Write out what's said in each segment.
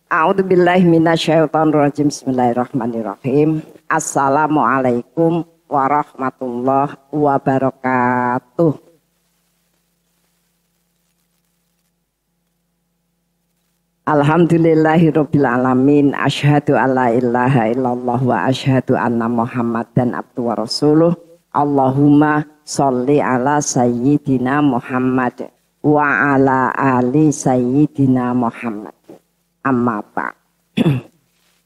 A'udzubillahi minasyaitonirrajim. Bismillahirrahmanirrahim. Assalamualaikum warahmatullahi wabarakatuh. Alhamdulillahirabbil alamin. Asyhadu alla ilaha illallah wa asyhadu anna Muhammadan abduhu wa rasuluh. Allahumma sholli ala sayyidina Muhammad wa ala ali sayyidina Muhammad. Amma ba'd.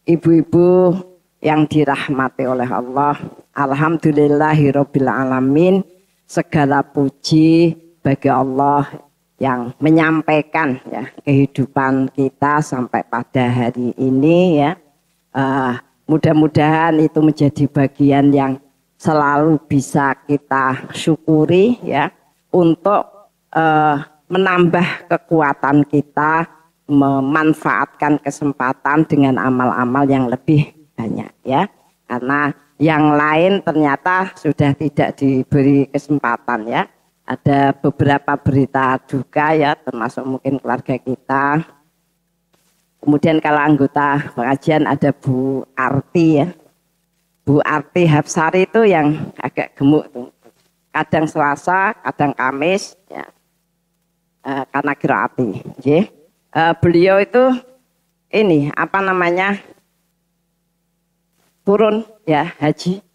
Ibu-ibu yang dirahmati oleh Allah, alhamdulillahirabbil alamin. Segala puji bagi Allah yang menyampaikan ya kehidupan kita sampai pada hari ini ya. Mudah-mudahan itu menjadi bagian yang selalu bisa kita syukuri ya, untuk menambah kekuatan kita, memanfaatkan kesempatan dengan amal-amal yang lebih banyak ya, karena yang lain ternyata sudah tidak diberi kesempatan ya. Ada beberapa berita duka ya, termasuk mungkin keluarga kita. Kemudian kalau anggota pengajian ada Bu Arti ya, Bu Arti Hapsari itu yang agak gemuk tuh, kadang Selasa kadang Kamis ya, karena kiraati ya. Beliau itu ini apa namanya, turun ya haji,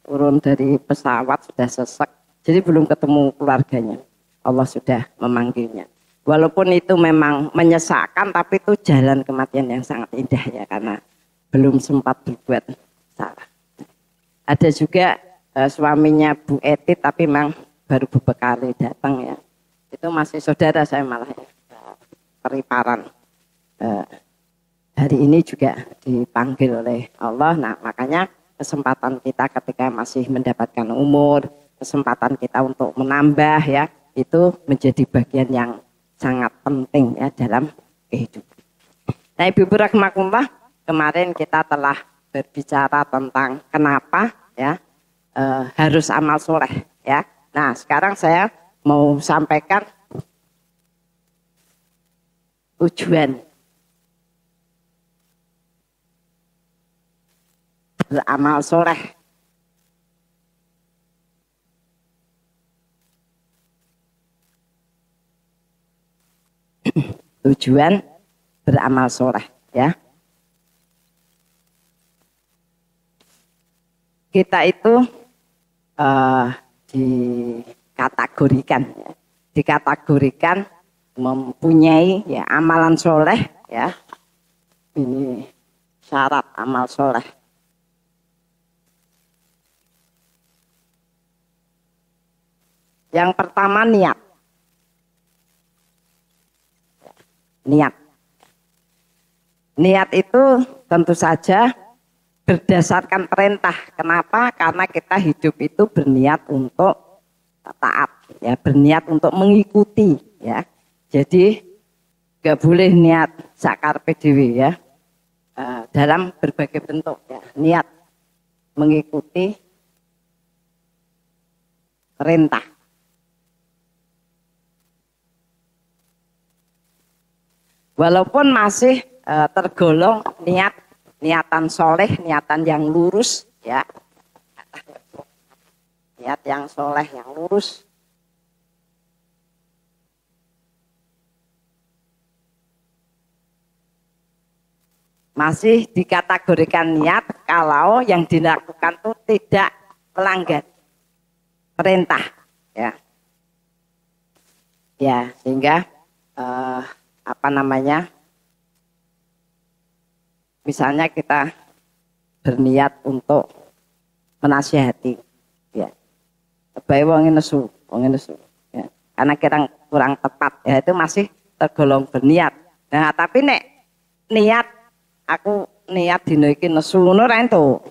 turun dari pesawat sudah sesek, jadi belum ketemu keluarganya. Allah sudah memanggilnya. Walaupun itu memang menyesakkan, tapi itu jalan kematian yang sangat indah ya, karena belum sempat berbuat salah. Ada juga suaminya Bu Etit, tapi memang baru beberapa kali datang ya. Itu masih saudara saya malah ya. Periparan hari ini juga dipanggil oleh Allah. Nah makanya kesempatan kita ketika masih mendapatkan umur, kesempatan kita untuk menambah ya, itu menjadi bagian yang sangat penting ya dalam kehidupan. Nah Ibu rahimakumullah, kemarin kita telah berbicara tentang kenapa ya harus amal soleh ya. Nah sekarang saya mau sampaikan tujuan beramal soleh. Tujuan beramal soleh ya. Kita itu dikategorikan mempunyai ya amalan soleh ya. Ini syarat amal soleh. Yang pertama niat. Niat itu tentu saja berdasarkan perintah. Kenapa? Karena kita hidup itu berniat untuk taat ya, berniat untuk mengikuti ya. Jadi gak boleh niat sakarpe dewe ya, dalam berbagai bentuk ya. Niat mengikuti perintah. Walaupun masih tergolong niatan soleh, niatan yang lurus ya, niat yang soleh yang lurus. Masih dikategorikan niat kalau yang dilakukan itu tidak melanggar perintah ya. Ya, sehingga apa namanya? Misalnya kita berniat untuk menasihati ya. Bae wong nesu ya. Karena kita kurang tepat ya, itu masih tergolong berniat. Nah, tapi nek niat aku niat dino iki nesu ngono ra entuk.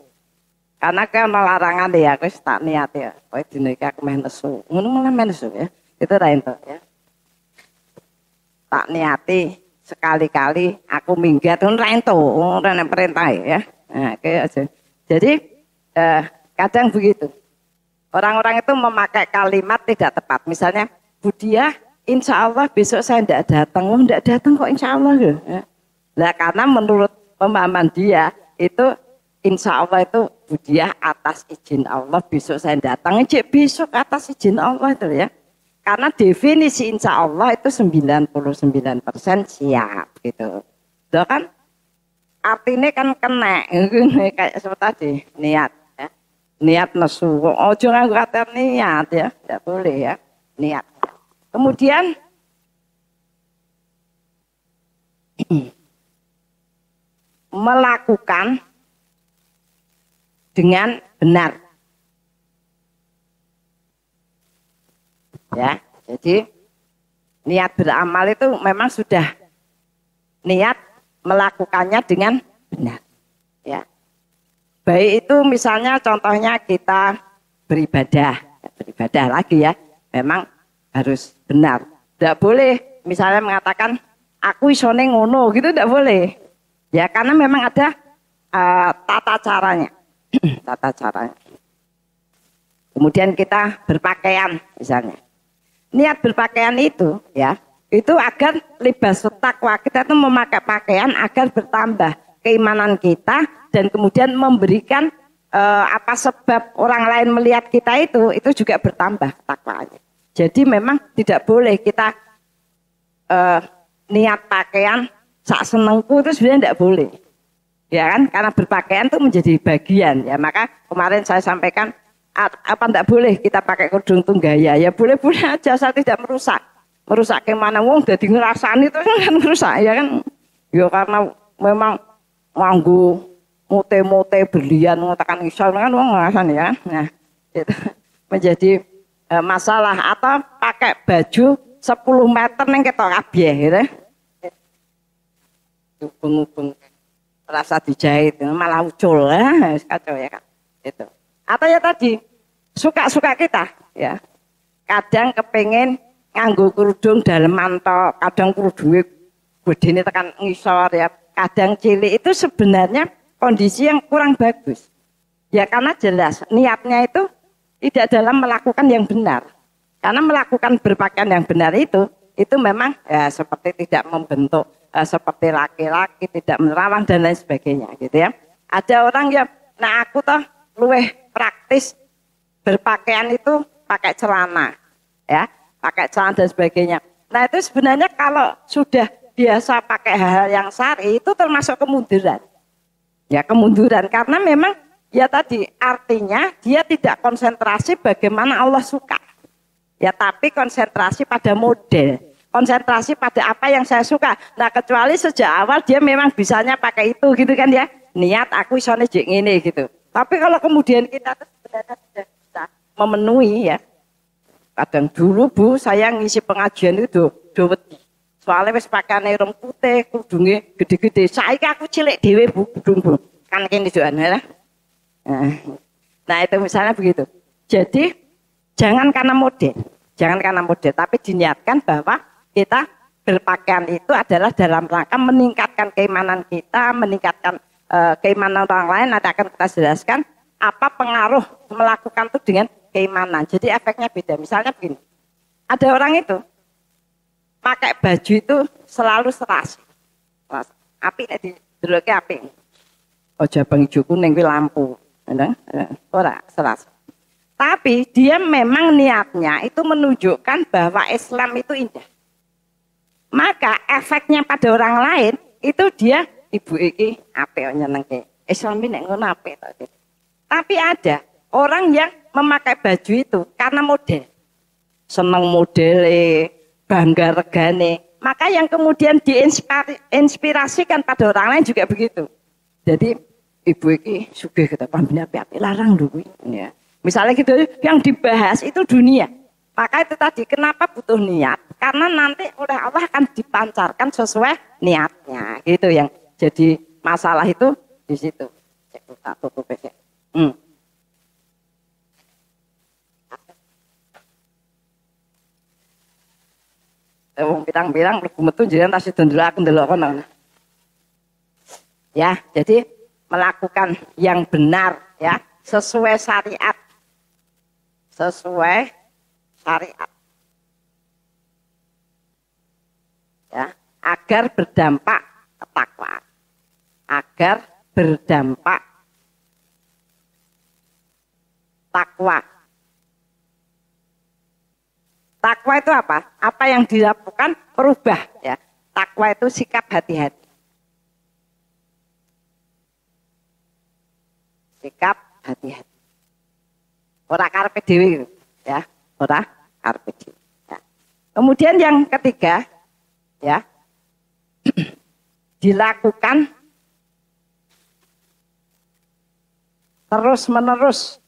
Karena kan larangan ya, aku tak niat ya. Kowe dino iki aku meh nesu. Ngono malah meh nesu ya. Itu ra entuk ya. Tak niati sekali-kali aku minggat ngono ra entuk, ora nek perintah ya. Nah, kayak aja. Jadi kadang begitu. Orang-orang itu memakai kalimat tidak tepat. Misalnya, Bu Diah, insya Allah besok saya tidak datang. Oh, tidak datang kok insya Allah. Ya. Nah, karena menurut pemahaman dia itu insya Allah itu budiah atas izin Allah besok saya datang aja besok atas izin Allah itu ya. Karena definisi insya Allah itu 99% siap gitu. Itu kan artinya kan kena kayak seperti tadi niat ya. Niat nesu. Oh jangan kata niat ya, tidak boleh ya niat. Kemudian melakukan dengan benar. Ya, jadi niat beramal itu memang sudah niat melakukannya dengan benar. Ya. Baik itu misalnya contohnya kita beribadah lagi ya, memang harus benar. Tidak boleh misalnya mengatakan aku isone ngono gitu, tidak boleh. Ya karena memang ada tata caranya, tata caranya. Kemudian kita berpakaian misalnya. Niat berpakaian itu ya, itu agar libas takwa, kita itu memakai pakaian agar bertambah keimanan kita dan kemudian memberikan apa sebab orang lain melihat kita itu juga bertambah takwanya. Jadi memang tidak boleh kita niat pakaian sak senengku itu sebenarnya tidak boleh. Ya kan, karena berpakaian itu menjadi bagian ya. Maka kemarin saya sampaikan apa tidak boleh kita pakai kerudung itu gaya, ya boleh-boleh aja, saya tidak merusak kemana wong jadi ngerasani itu kan merusak ya kan ya karena memang nganggu mote-mote berlian ngotakan isol kan wong ngerasani ya. Nah itu menjadi masalah. Atau pakai baju 10 meter neng ketok kabeh gitu ubeng-ubeng rasa dijahit malah ucul ya kacau ya kan itu. Atau ya tadi suka-suka kita ya. Kadang kepengen nganggo kerudung daleman tok, kadang kerudunge gedene tekan ngisor ya. Kadang cilik itu sebenarnya kondisi yang kurang bagus. Ya karena jelas niatnya itu tidak dalam melakukan yang benar. Karena melakukan berpakaian yang benar itu memang ya seperti tidak membentuk seperti laki-laki, tidak menerawang dan lain sebagainya gitu ya. Ada orang yang nah aku toh luweh praktis berpakaian itu pakai celana ya, pakai celana dan sebagainya. Nah itu sebenarnya kalau sudah biasa pakai hal-hal yang syar'i itu termasuk kemunduran ya, kemunduran karena memang ya tadi artinya dia tidak konsentrasi bagaimana Allah suka ya, tapi konsentrasi pada model, konsentrasi pada apa yang saya suka. Nah kecuali sejak awal dia memang bisanya pakai itu gitu kan ya, niat aku isone jek ngene gitu. Tapi kalau kemudian kita sebenarnya sudah bisa memenuhi ya. Kadang dulu Bu saya ngisi pengajian itu do wedi. Soalnya wis pakaiane ireng putih, kudunge gede-gede. Saiki aku cilik dhewe Bu, kudung Bu. Kan kene joan ya. Nah itu misalnya begitu. Jadi jangan karena model, tapi diniatkan bahwa kita berpakaian itu adalah dalam rangka meningkatkan keimanan kita, meningkatkan keimanan orang lain. Nanti akan kita jelaskan apa pengaruh melakukan itu dengan keimanan. Jadi efeknya beda. Misalnya begini, ada orang itu pakai baju itu selalu serasi, api nek dideloke api. Ojo bang ijo kuning kuwi lampu, ora serasi. Tapi dia memang niatnya itu menunjukkan bahwa Islam itu indah. Maka efeknya pada orang lain itu dia ibu iki apik nyenengke. Islam ini nek ngono apik to. Tapi ada orang yang memakai baju itu karena model. Seneng modele, bangga regane. Maka yang kemudian diinspirasikan pada orang lain juga begitu. Jadi ibu iki sugih kita pambine apik-apik larang lho kuwi ya. Misalnya gitu yang dibahas itu dunia. Maka itu tadi kenapa butuh niat? Karena nanti oleh Allah akan dipancarkan sesuai niatnya. Gitu yang jadi masalah itu di situ. Cek tak tutup ya. Wong pirang-pirang mlebu metu jenengan tasih ndelok kono. Ya, jadi melakukan yang benar ya, sesuai syariat. Sesuai syariat. Ya, agar berdampak ketakwaan agar berdampak takwa. Takwa itu apa? Apa yang dilakukan berubah ya. Takwa itu sikap hati-hati. Sikap hati-hati. Ora karepe dhewe ya, ora karepe dhewe. Ya. Kemudian yang ketiga ya, dilakukan terus-menerus.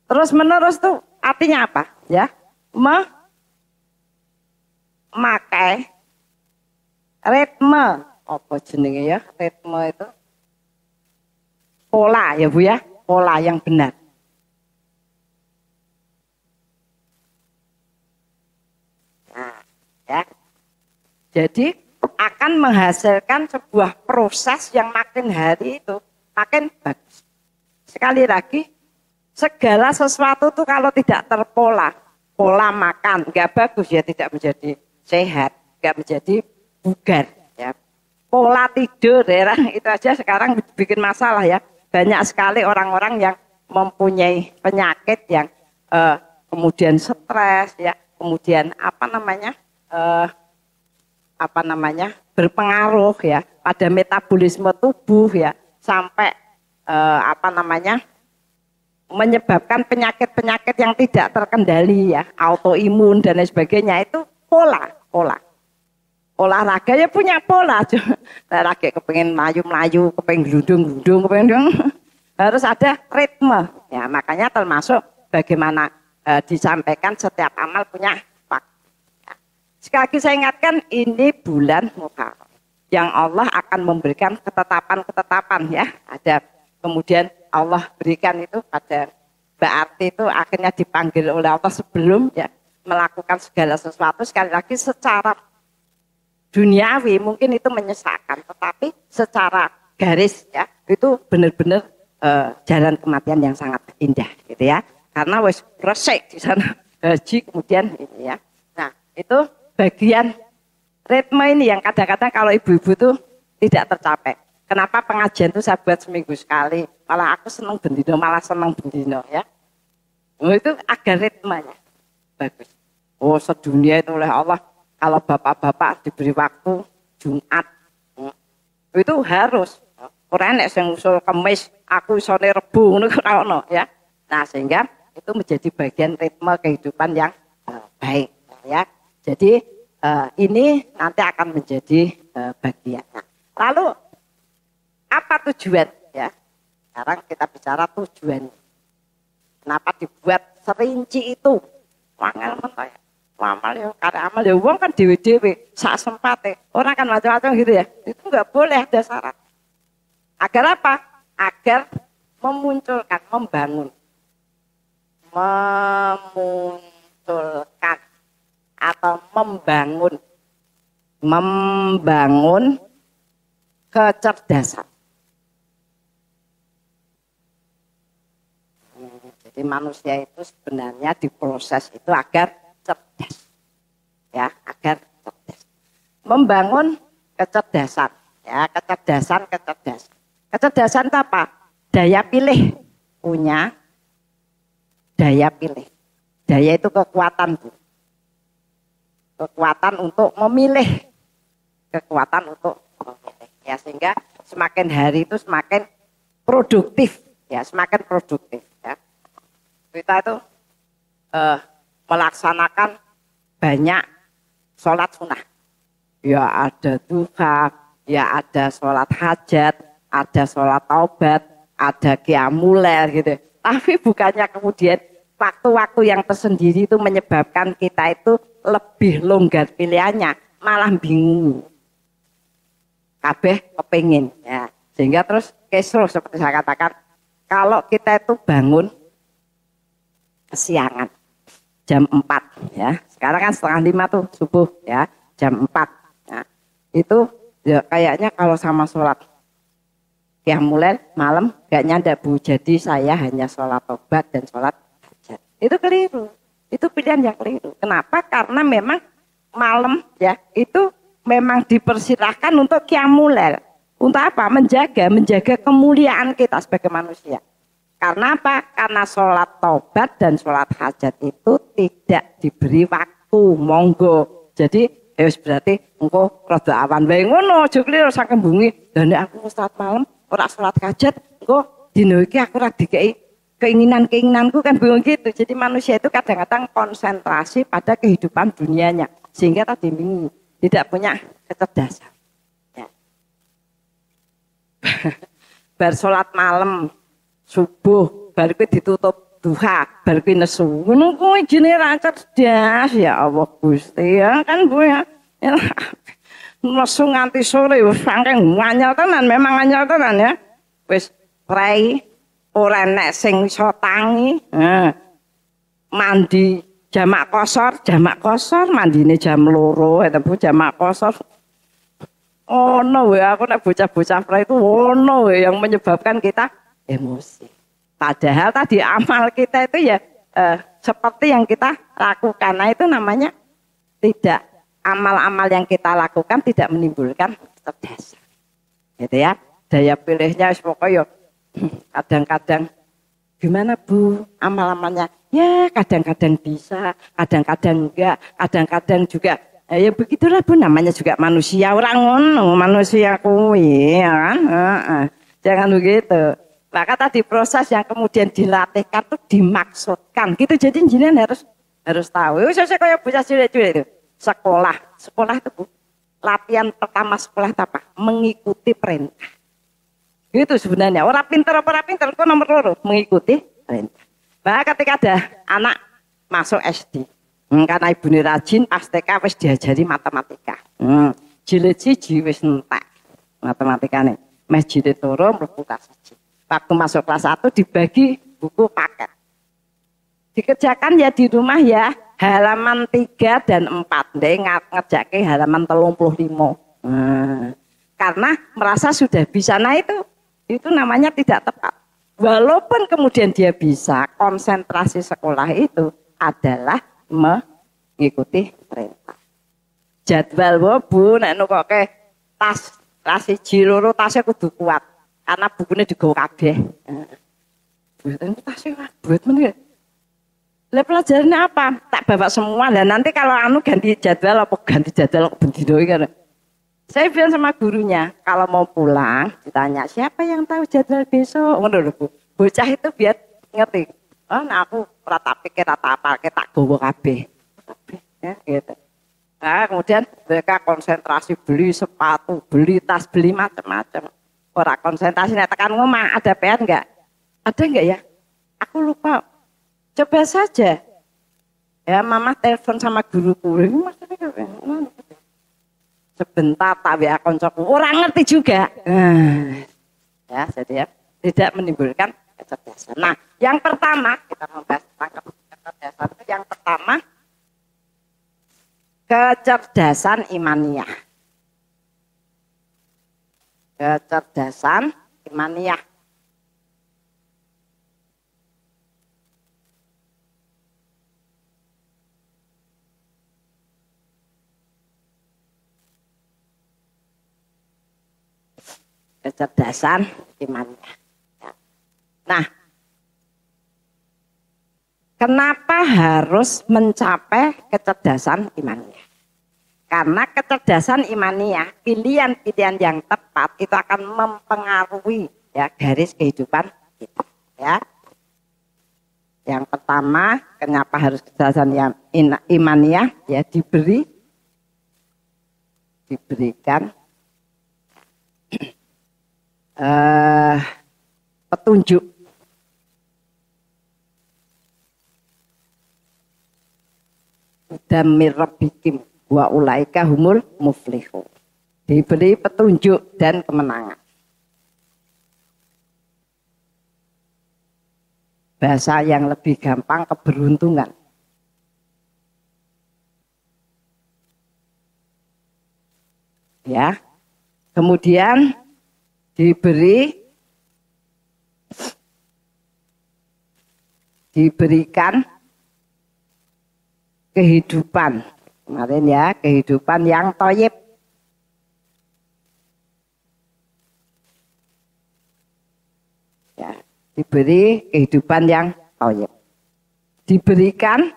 Terus-menerus itu artinya apa? Ya, memakai ritme, apa jenenge ya? Ritme itu pola ya Bu ya, pola yang benar. Nah, ya. Jadi akan menghasilkan sebuah proses yang makin hari itu makin bagus. Sekali lagi, segala sesuatu itu kalau tidak terpola, pola makan nggak bagus ya, tidak menjadi sehat, nggak menjadi bugar ya. Pola tidur ya, itu aja sekarang bikin masalah ya. Banyak sekali orang-orang yang mempunyai penyakit yang kemudian stres ya, kemudian berpengaruh ya pada metabolisme tubuh ya, sampai menyebabkan penyakit-penyakit yang tidak terkendali ya, autoimun dan lain sebagainya. Itu pola. Olahraga ya punya pola. Olahraga kepengen melayu-melayu, kepengen gelundung-gelundung, harus ada ritme. Ya, makanya termasuk bagaimana disampaikan setiap amal punya waktu. Ya. Sekali lagi saya ingatkan, ini bulan Muharram yang Allah akan memberikan ketetapan-ketetapan ya. Ada kemudian Allah berikan itu pada Mbak Arti itu akhirnya dipanggil oleh Allah sebelum ya melakukan segala sesuatu. Sekali lagi secara duniawi mungkin itu menyesakan, tetapi secara garis ya itu benar-benar jalan kematian yang sangat indah gitu ya. Karena wes resik di sana haji kemudian ini ya. Nah itu bagian ritme ini yang kadang-kadang kalau ibu-ibu tuh tidak tercapai. Kenapa pengajian itu saya buat seminggu sekali? Malah aku senang bendino, ya. Oh, itu agar ritmenya bagus. Oh sedunia itu oleh Allah. Kalau bapak-bapak diberi waktu Jumat, itu harus. Orang nek sing usul Kamis, aku isone Rebo ngono ya. Nah sehingga itu menjadi bagian ritme kehidupan yang baik ya. Jadi ini nanti akan menjadi bagian. Nah, lalu apa tujuan ya? Sekarang kita bicara tujuan. Kenapa dibuat serinci itu? Wangel men amal ya, karena amal ya wong kan dewe-dewe sak sempate. Orang kan macam-macam gitu ya. Itu enggak boleh ada syarat. Agar apa? Agar memunculkan, memunculkan atau membangun kecerdasan. Jadi manusia itu sebenarnya diproses itu agar cerdas. Ya, agar cerdas. Membangun kecerdasan, ya, kecerdasan. Kecerdasan itu apa? Daya pilih. Punya daya pilih. Daya itu kekuatan, Bu. Kekuatan untuk memilih. Kekuatan untuk memilih. Ya, sehingga semakin hari itu semakin produktif, ya, semakin produktif, ya. Kita itu melaksanakan banyak sholat sunnah. Ya ada duha, ya ada sholat hajat, ada sholat taubat, ada qiyamul lail gitu. Tapi bukannya kemudian waktu-waktu yang tersendiri itu menyebabkan kita itu lebih longgar pilihannya, malah bingung. Kabeh kepingin ya. Sehingga terus kesro seperti saya katakan, kalau kita itu bangun kesiangan jam 4 ya. Sekarang kan 4:30 tuh subuh ya, jam 4. Nah, itu ya kayaknya kalau sama sholat qiyamul lail malam gak nyanda Bu. Jadi saya hanya sholat tobat dan sholat hajat. Itu keliru. Itu pilihan yang keliru. Kenapa? Karena memang malam ya itu memang dipersilahkan untuk qiyamul. Untuk apa? Menjaga kemuliaan kita sebagai manusia. Karena apa? Karena sholat taubat dan sholat hajat itu tidak diberi waktu, monggo. Jadi berarti engko rada awan wae ngono, aja kliro saking bengi. Lah nek aku sholat malam ora sholat hajat, engko dina iki aku ora dikei keinginanku kan bingung gitu. Jadi manusia itu kadang-kadang konsentrasi pada kehidupan dunianya sehingga tadi bingung, tidak punya kecerdasan. Ya. Bar sholat malam subuh baru ditutup duha baru nesu ngono kuwi jenenge ra cerdas ya Allah Gusti ya kan Bu ya. Nesu nganti sore wis saking anyel tenan memang anyel tenan ya. Wis prei ora nek sing iso tangi. Mandi jamak kosor mandine jam 2 ya Bu jamak kosor. Oh no ya aku nek bocah-bocah prei itu ono yang menyebabkan kita emosi. Padahal tadi amal kita itu ya seperti yang kita lakukan. Nah itu namanya tidak amal-amal yang kita lakukan tidak menimbulkan kecerdasan. Gitu ya. Daya pilihnya pokoknya kadang-kadang gimana Bu amal-amalnya? Ya kadang-kadang bisa, kadang-kadang enggak, kadang-kadang juga ya begitulah Bu namanya juga manusia orang ngono, manusia kuwi ya kan. Jangan begitu. Maka tadi proses yang kemudian dilatihkan itu dimaksudkan gitu. Jadi jenengan harus tahu. Saya kayak bocah cilik-cilik itu. Sekolah itu Bu. Latihan pertama sekolah itu apa? Mengikuti perintah. Itu sebenarnya. Orang pintar itu nomor 2 mengikuti perintah. Maka ketika ada anak masuk SD, karena ibunya rajin pas TK wis diajari matematika. Jilid 1 wis entek matematikane. Mes jilid 2 mlebu kelas 1. Waktu masuk kelas 1 dibagi buku paket. Dikerjakan ya di rumah ya halaman 3 dan 4. Ndek ngerjake halaman 35. Karena merasa sudah bisa. Nah itu namanya tidak tepat. Walaupun kemudian dia bisa, konsentrasi sekolah itu adalah mengikuti perintah. Jadwal Bu nek nukoke tas 1 2 tasnya kudu kuat. Karena bukunya digawa kabeh. Buatan tasnya buat menit. Lah pelajarannya apa? Tak bawa semua. Lah nanti kalau ganti jadwal bendino kan. Saya bilang sama gurunya, kalau mau pulang ditanya siapa yang tahu jadwal besok. Ngono lho Bu. Bocah itu biar ngerti. Oh, nah aku ora tak pikir apa tak gawa kabeh. Ya gitu. Nah, kemudian mereka konsentrasi beli sepatu, beli tas, beli macam-macam. Orang konsentrasi nek tekan ngomah ada PR enggak? Ada enggak ya? Aku lupa. Coba saja. Ya, Mama telepon sama guruku. Sebentar tak WA koncoku. Orang ngerti juga. Ya, jadi ya tidak menimbulkan kecerdasan. Nah, yang pertama kita membahas tentang kecerdasan itu yang pertama kecerdasan imaniyah. Kecerdasan imaniyah. Kecerdasan imaniyah. Nah, kenapa harus mencapai kecerdasan imaniyah? Karena kecerdasan imaniyah, pilihan-pilihan yang tepat itu akan mempengaruhi ya garis kehidupan kita. Ya. Yang pertama, kenapa harus kecerdasan yang imaniyah? Ya diberikan petunjuk. Damir rabbikim wa ulaika humul muflihun. Diberi petunjuk dan kemenangan. Bahasa yang lebih gampang keberuntungan. Ya. Kemudian diberikan kehidupan Kemarin ya, kehidupan yang thayyib. Ya, diberi kehidupan yang thayyib. Diberikan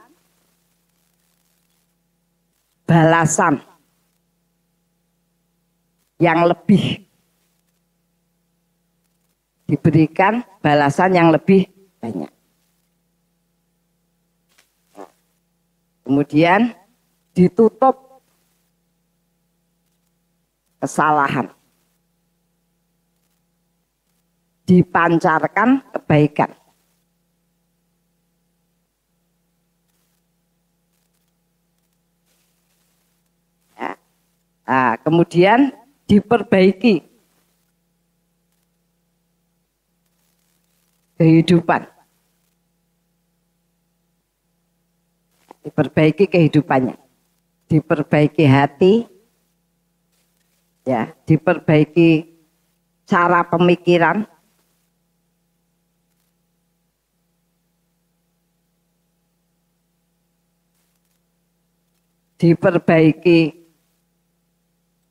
balasan yang lebih. Diberikan balasan yang lebih banyak. Kemudian ditutup kesalahan. Dipancarkan kebaikan. Ya. Nah, kemudian diperbaiki kehidupan. Diperbaiki kehidupannya. Diperbaiki hati. Ya, diperbaiki cara pemikiran. Diperbaiki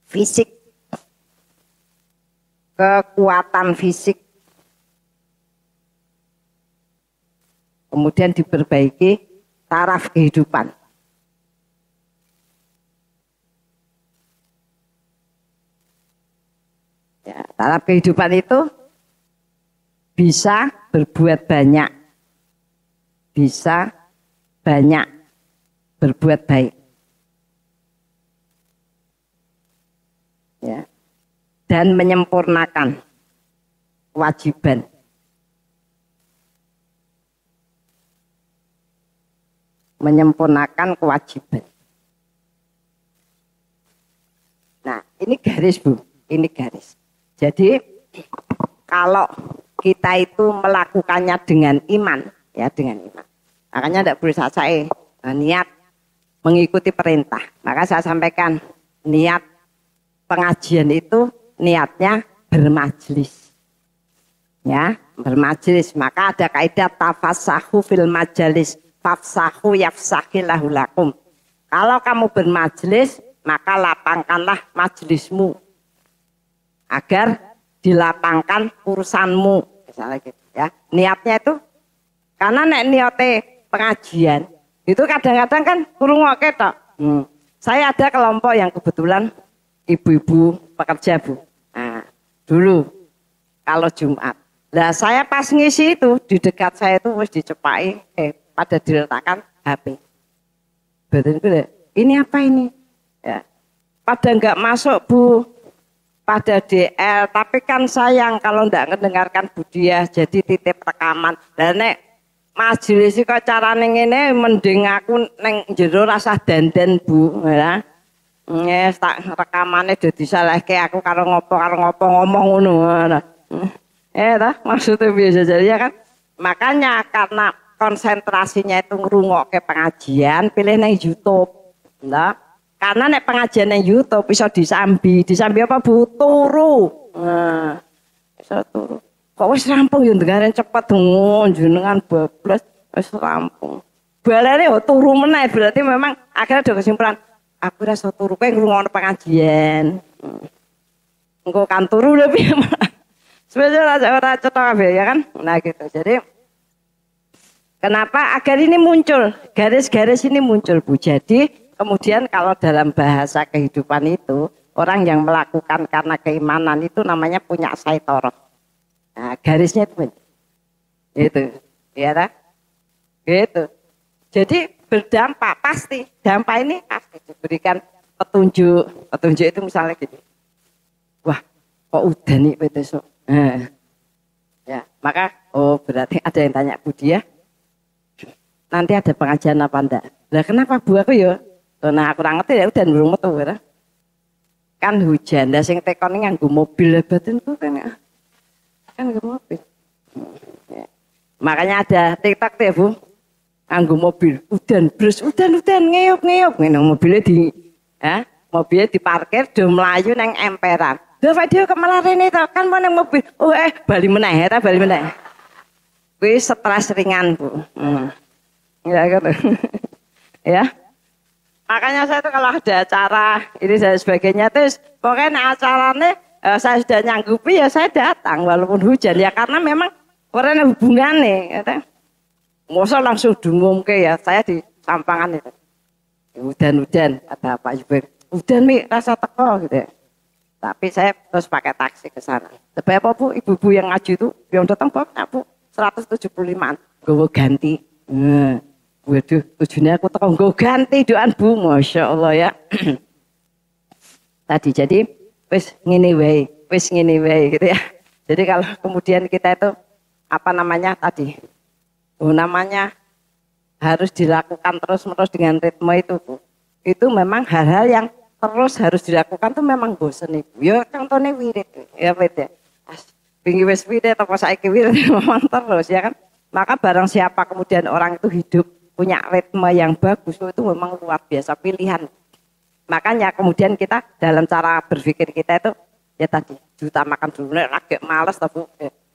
fisik, kekuatan fisik, kemudian diperbaiki taraf kehidupan. Ya, taraf kehidupan itu bisa berbuat banyak, bisa banyak berbuat baik. Ya, dan menyempurnakan kewajiban. Menyempurnakan kewajiban. Nah, ini garis, Bu. Ini garis. Jadi, kalau kita itu melakukannya dengan iman, ya dengan iman. Makanya tidak boleh saya niat mengikuti perintah. Maka saya sampaikan niat pengajian itu niatnya bermajlis. Ya, bermajlis. Maka ada kaidah tafassahu fil majalis, fafsahu yafsahillahu lakum. Kalau kamu bermajlis, maka lapangkanlah majlismu agar dilapangkan urusanmu. Misalnya gitu ya. Niatnya itu karena nek niate pengajian itu kadang-kadang kan kurungoke tok. Saya ada kelompok yang kebetulan ibu-ibu pekerja, Bu. Nah, dulu kalau Jumat. Nah, saya pas ngisi itu di dekat saya itu wis dicepai pada diletakkan HP. Betul betul. Ini apa ini? Ya. Pada enggak masuk, Bu. Pada DL, tapi kan sayang kalau enggak mendengarkan Budiah, jadi titip rekaman. Dan nek majelis kok carane ngene mending aku neng jero rasa dandan, Bu, ya. Yes, tak rekamane dadi salehke aku karo ngopo ngomong ngono. Tah maksudnya biasa jadi ya kan. Makanya karena konsentrasinya itu ngrungokke pengajian, pilih nang YouTube. Nah, karena nek pengajian nang YouTube bisa disambi apa Bu? Turu. Nah, bisa turu. Kok wis rampung yo ndengaren cepet jenengan bablas wis rampung. Balane yo turu meneh berarti memang akhirnya ada kesimpulan aku rasa turu kowe ngrungokno pengajian. Engko kan turu lho piye. Sebenarnya ora cetok kabeh ya kan. Nah gitu. Jadi kenapa agar ini muncul? Garis-garis ini muncul, Bu. Jadi kemudian kalau dalam bahasa kehidupan itu orang yang melakukan karena keimanan itu namanya punya saitoroh. Nah, garisnya itu. Gitu. Ya kan? Gitu. Jadi berdampak pasti, dampak ini pasti diberikan petunjuk. Petunjuk itu misalnya gitu. Wah, kok udah nih besok. Ya, maka berarti ada yang tanya Budiah, nanti ada pengajian apa enggak? Lah kenapa Bu aku ya? Nah, aku ora ngerti ya udah burung metu ya. Kan hujan, lah sing tekon nganggo mobil batinku kan nganggo mobil. Ya. Makanya ada TikTok ya, Bu. Nganggo mobil, udan ngeyop ngene mobilnya mobilnya diparkir do mlayu nang emperan. Lha video kemalah rene to kan nang mobil. Bali meneh ta bali meneh. Kuwi stres ringan, Bu. Ya kan. Ya. Makanya saya tuh kalau ada acara ini dan sebagainya terus pokoknya acaranya saya sudah nyanggupi ya saya datang walaupun hujan ya karena memang karena hubungannya kata. Masa langsung diumumke ya saya di Sampangan itu. Hujan-hujan ada Pak Yubir. Hujan Mi rasa teko gitu ya. Tapi saya terus pakai taksi ke sana. Sebab apa Bu? Ibu-ibu yang ngaji itu yang datang banyak Bu. 175-an. Gue ganti. Waduh, tujuannya aku teko gue ganti doan Bu. Masya Allah ya. Tadi jadi wis ngene wae gitu ya. Jadi kalau kemudian kita itu apa namanya tadi? Namanya harus dilakukan terus-menerus dengan ritme itu Bu. Itu memang hal-hal yang terus harus dilakukan tuh memang bosen Ibu. Ya contohnya wirid ya beda. Pinggir wis wirid apa saiki wirid memang terus ya kan. Maka barang siapa kemudian orang itu hidup punya ritme yang bagus itu memang luar biasa pilihan. Makanya kemudian kita dalam cara berpikir kita itu ya tadi diutamakan dulu lagi males Bu.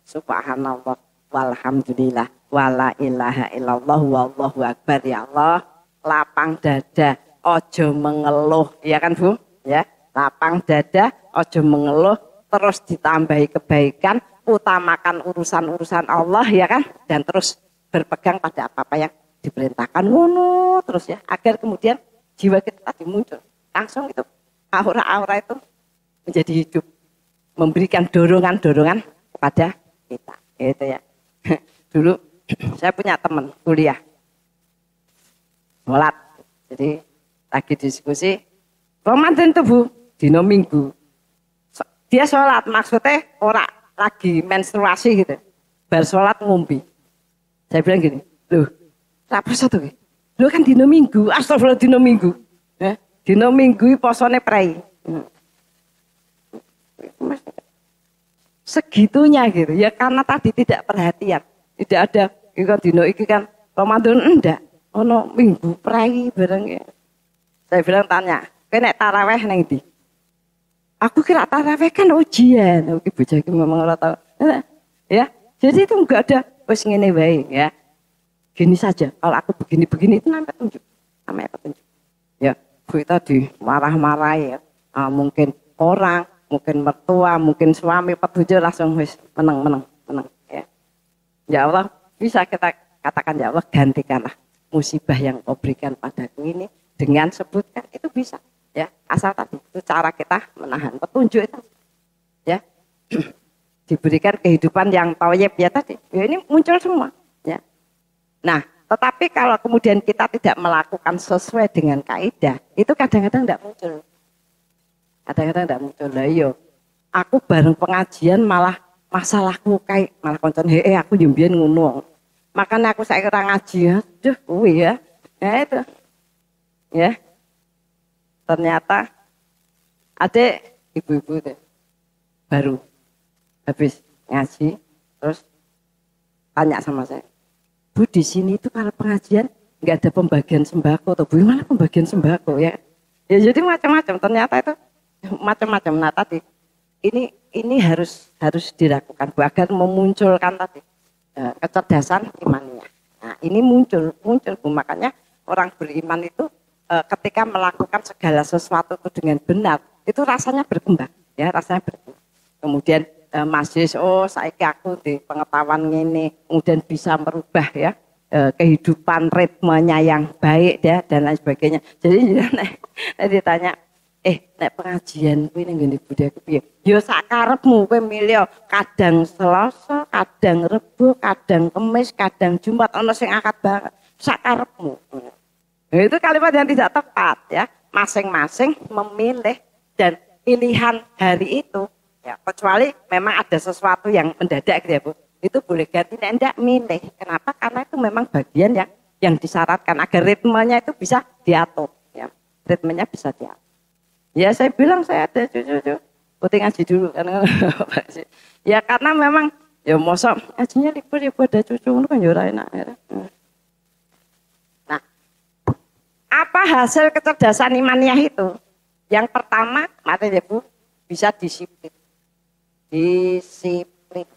Subhanallah walhamdulillah wala ilaha illallah wallahu akbar ya Allah. Lapang dada ojo mengeluh ya kan Bu ya, lapang dada ojo mengeluh terus ditambahi kebaikan, utamakan urusan-urusan Allah ya kan, dan terus berpegang pada apa-apa yang diperintahkan ngono terus ya, agar kemudian jiwa kita tadi muncul langsung itu aura-aura itu menjadi hidup, memberikan dorongan-dorongan kepada kita gitu ya. Dulu saya punya teman kuliah sholat, jadi lagi diskusi Ramadan tuh Bu, dino Minggu dia sholat maksudnya orang lagi menstruasi gitu, bar sholat ngombe. Saya bilang gini, loh apa satu lu kan dino Minggu, astagfirullah dino Minggu dino Minggu posone prei segitunya gitu ya, karena tadi tidak perhatian, tidak ada ikan dino iki kan Ramadan enggak ono Minggu prei bareng ya. Saya bilang tanya, kena taraweh neng di? Aku kira taraweh kan ujian. Oke bocah iki memang ora tahu. Ya, jadi itu enggak ada wis ngene wae ya. Gini saja. Kalau aku begini-begini itu namanya petunjuk. Namanya petunjuk. Ya, kita dimarah-marahi ya. Mungkin orang, mungkin mertua, mungkin suami petunjuk langsung wis menang ya. Ya Allah, bisa kita katakan ya Allah gantikanlah musibah yang kau berikan padaku ini dengan sebutkan, itu bisa ya, asal tadi itu cara kita menahan petunjuk itu ya. Diberikan kehidupan yang thayyib ya tadi ya, ini muncul semua ya. Nah tetapi kalau kemudian kita tidak melakukan sesuai dengan kaidah itu kadang-kadang tidak muncul, lah yo aku bareng pengajian malah masalahku kayak malah koncon aku jembian ngono. Makanya aku saya kira ngaji, aduh, ya itu, ya. Ternyata ada ibu-ibu deh, baru habis ngaji, terus tanya sama saya, Bu di sini itu kalau pengajian nggak ada pembagian sembako, atau Bu mana pembagian sembako ya? Ya jadi macam-macam. Ternyata itu macam-macam. Nah tadi ini harus dilakukan Bu agar memunculkan tadi kecerdasan imannya. Nah ini muncul Bu, makanya orang beriman itu ketika melakukan segala sesuatu itu dengan benar itu rasanya berkembang ya, rasanya berkembang. Kemudian saiki aku di pengetahuan ini kemudian bisa merubah ya kehidupan ritmenya yang baik ya dan lain sebagainya. Jadi ditanya nek pengajian kuwi ning ngene budaya piye? Ya sak karepmu kowe milih kadang Selasa, kadang Rebo, kadang Kamis, kadang Jumat, ana sing akad banget. Sak karepmu. Nah, itu kalimat yang tidak tepat ya. Masing-masing memilih dan pilihan hari itu ya, kecuali memang ada sesuatu yang mendadak gitu ya Bu. Itu boleh ganti enggak milih. Kenapa? Karena itu memang bagian yang disyaratkan agar ritmenya itu bisa diatur ya. Ritmenya bisa diatur. Ya saya bilang saya ada cucu-cucu, putih ngaji dulu kan. Ya karena memang ya mosok ngajinya libur ya ada cucu itu kan ya ora enak. Nah, apa hasil kecerdasan imaniah itu? Yang pertama, mari ya Bu, bisa disiplin. Disiplin.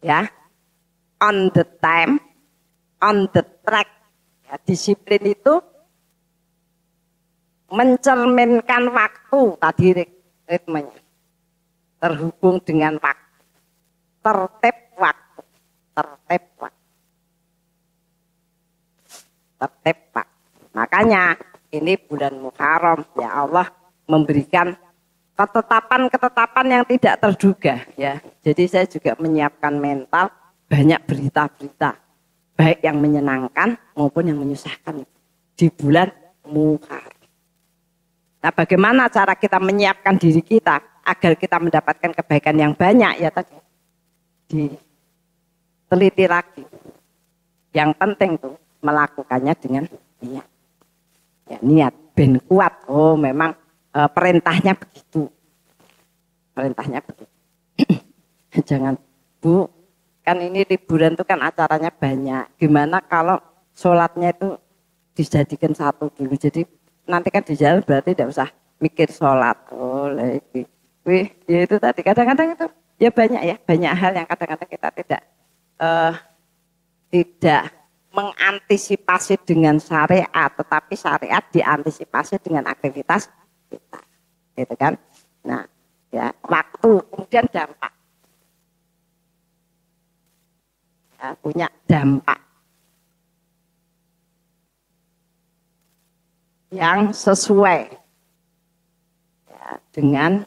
Ya. On the time, on the track. Ya, disiplin itu mencerminkan waktu tadi ritmenya, terhubung dengan waktu, tertib waktu, tertib waktu, tertib waktu. Makanya ini bulan Muharram, ya Allah memberikan ketetapan-ketetapan yang tidak terduga, ya. Jadi saya juga menyiapkan mental banyak berita-berita, baik yang menyenangkan maupun yang menyusahkan di bulan Muharram. Nah, bagaimana cara kita menyiapkan diri kita agar kita mendapatkan kebaikan yang banyak, ya tadi diteliti lagi. Yang penting tuh melakukannya dengan niat. Ya, niat ben kuat. Oh, memang perintahnya begitu. Perintahnya begitu. Jangan, Bu, kan ini liburan tuh kan acaranya banyak. Gimana kalau sholatnya itu dijadikan satu dulu. Jadi nanti kan di jalan berarti tidak usah mikir sholat. Oh, lagi. Wih, ya itu tadi kadang-kadang itu ya banyak hal yang kadang-kadang kita tidak mengantisipasi dengan syariat, tetapi syariat diantisipasi dengan aktivitas kita, gitu kan? Nah, ya waktu, kemudian dampak, ya, punya dampak yang sesuai ya, dengan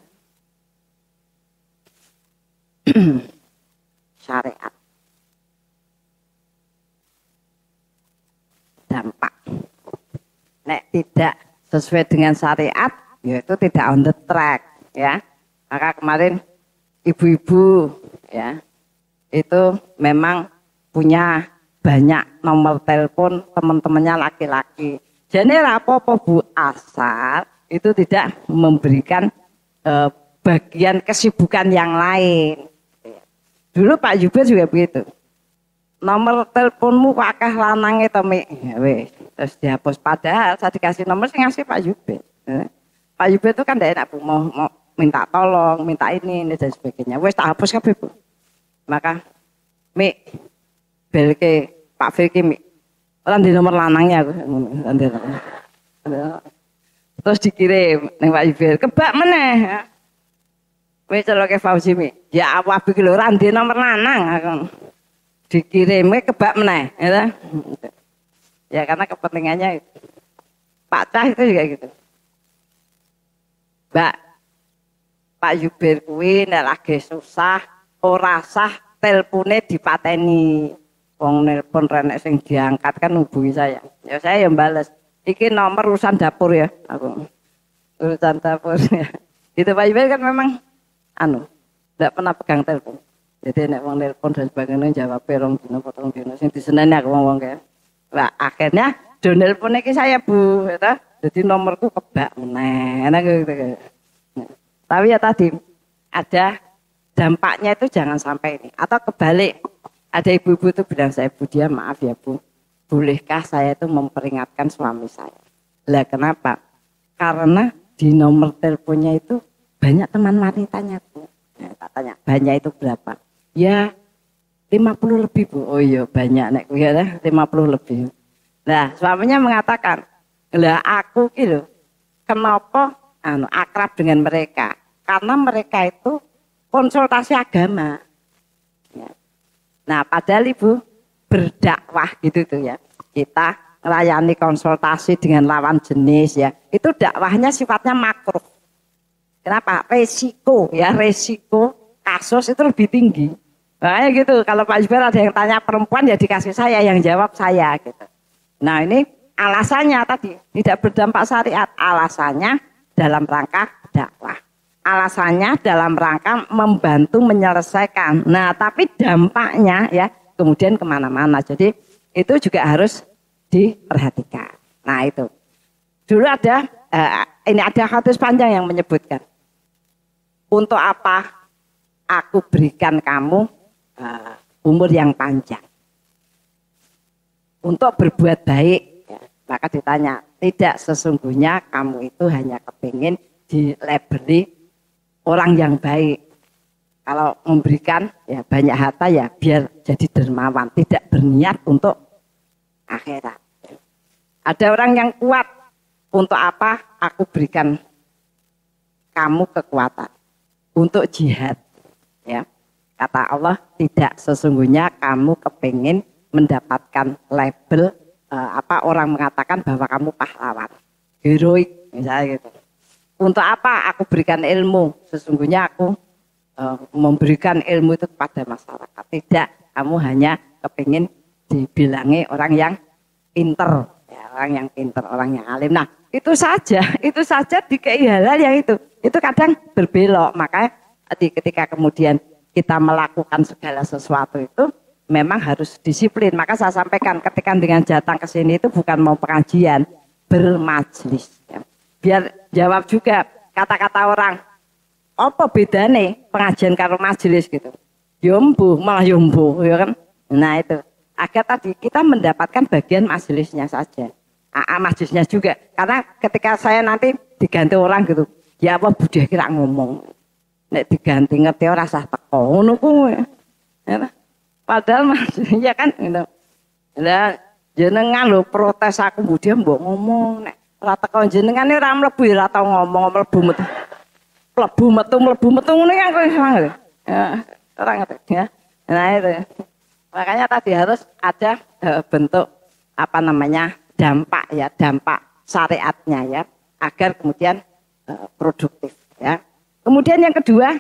syariat. Dampak. Nek tidak sesuai dengan syariat, yaitu tidak on the track, ya. Maka kemarin ibu-ibu, ya, itu memang punya banyak nomor telepon teman-temannya laki-laki. Jadi apa-apa Bu, asal itu tidak memberikan bagian kesibukan yang lain. Dulu Pak Yubir juga begitu. Nomor teleponmu akeh lanange to, Mik. Ya wis, terus dihapus. Padahal saya dikasih nomor saya ngasih Pak Yubir. Pak Yubir itu kan tidak enak Bu, mau minta tolong, minta ini dan sebagainya. Wis tak hapus kabeh Bu. Maka Mik belke Pak Firki, Mik. Orang di nomor lanangnya aku. Terus dikirim ning Pak Yubir, kebak meneh. Wis celoke Fauzi, Mik. Ya apa iki lho, ora di nomor lanang aku. Dikirimnya kebak meneh, ya, ya karena kepentingannya itu. Pak Cah itu juga gitu. Mbak, Pak Yubir kuwi nek lagi susah, ora sah telpone dipateni. Wong nelpon renek sing diangkat kan hubungi saya. Ya saya yang bales. Iki nomor urusan dapur ya, aku. Urusan dapur ya. Itu Pak Yubir kan memang enggak pernah pegang telepon. Jadi nek wong nelpon dan sebagainya jawab rong dino potong dino sing diseneni aku ngomong kae. Lah akhirnya do nelpon iki saya Bu, ya. Jadi nomorku kebak meneh. Gitu. Tapi ya tadi ada dampaknya itu jangan sampai ini. Atau kebalik, ada ibu-ibu itu bilang saya, Bu, dia maaf ya Bu, bolehkah saya itu memperingatkan suami saya? Lah kenapa? Karena di nomor teleponnya itu banyak teman wanitanya Bu. Nah, tak tanya, banyak itu berapa? Ya 50 lebih Bu. Oh iya banyak nek ya 50 lebih. Nah suaminya mengatakan, lah aku gitu, kenapa akrab dengan mereka? Karena mereka itu konsultasi agama. Ya. Nah padahal Ibu berdakwah gitu tuh ya. Kita melayani konsultasi dengan lawan jenis ya. Itu dakwahnya sifatnya makruh. Kenapa? Resiko ya, resiko kasus itu lebih tinggi. Makanya gitu, kalau Pak Yubir ada yang tanya perempuan ya dikasih saya, yang jawab saya gitu. Nah ini alasannya tadi tidak berdampak syariat, alasannya dalam rangka dakwah. Alasannya dalam rangka membantu menyelesaikan. Nah tapi dampaknya ya kemudian kemana-mana. Jadi itu juga harus diperhatikan. Nah itu. Dulu ada, ini ada hadis panjang yang menyebutkan. Untuk apa aku berikan kamu umur yang panjang? Untuk berbuat baik. Ya, maka ditanya, tidak, sesungguhnya kamu itu hanya kepingin dilabeli orang yang baik. Kalau memberikan ya banyak harta ya biar jadi dermawan, tidak berniat untuk akhirat. Ada orang yang kuat, untuk apa? Aku berikan kamu kekuatan untuk jihad. Ya, kata Allah, tidak, sesungguhnya kamu kepingin mendapatkan label orang mengatakan bahwa kamu pahlawan, heroik, misalnya gitu. Untuk apa? Aku berikan ilmu. Sesungguhnya aku memberikan ilmu itu kepada masyarakat. Tidak, kamu hanya kepingin dibilangi orang yang pinter, ya, orang yang pinter, orang yang alim. Nah, itu saja dikei halal yang itu kadang berbelok. Makanya ketika kemudian kita melakukan segala sesuatu itu memang harus disiplin. Maka saya sampaikan ketika dengan datang ke sini itu bukan mau pengajian, bermajlis. Ya. Biar jawab juga kata-kata orang, apa bedanya pengajian karo majelis gitu. Yombo, malah yombo, ya kan? Nah itu, agar tadi kita mendapatkan bagian majelisnya saja. Majelisnya juga. Karena ketika saya nanti diganti orang gitu, ya apa budaya kira ngomong. Nek diganti ngerti ora sah teko ngono kuwi. Ya, padahal maksudnya kan gitu. Lah jenengan lho protes aku kemudian mbok ngomong nek ora teko jenengan ora mlebu ora tau ngomong mlebu metu. Mlebu metu ngene kan kok iso. Ya, ora ngerti ya. Nah itu. Makanya tadi harus ada bentuk dampak ya, dampak syariatnya ya, agar kemudian produktif ya. Kemudian yang kedua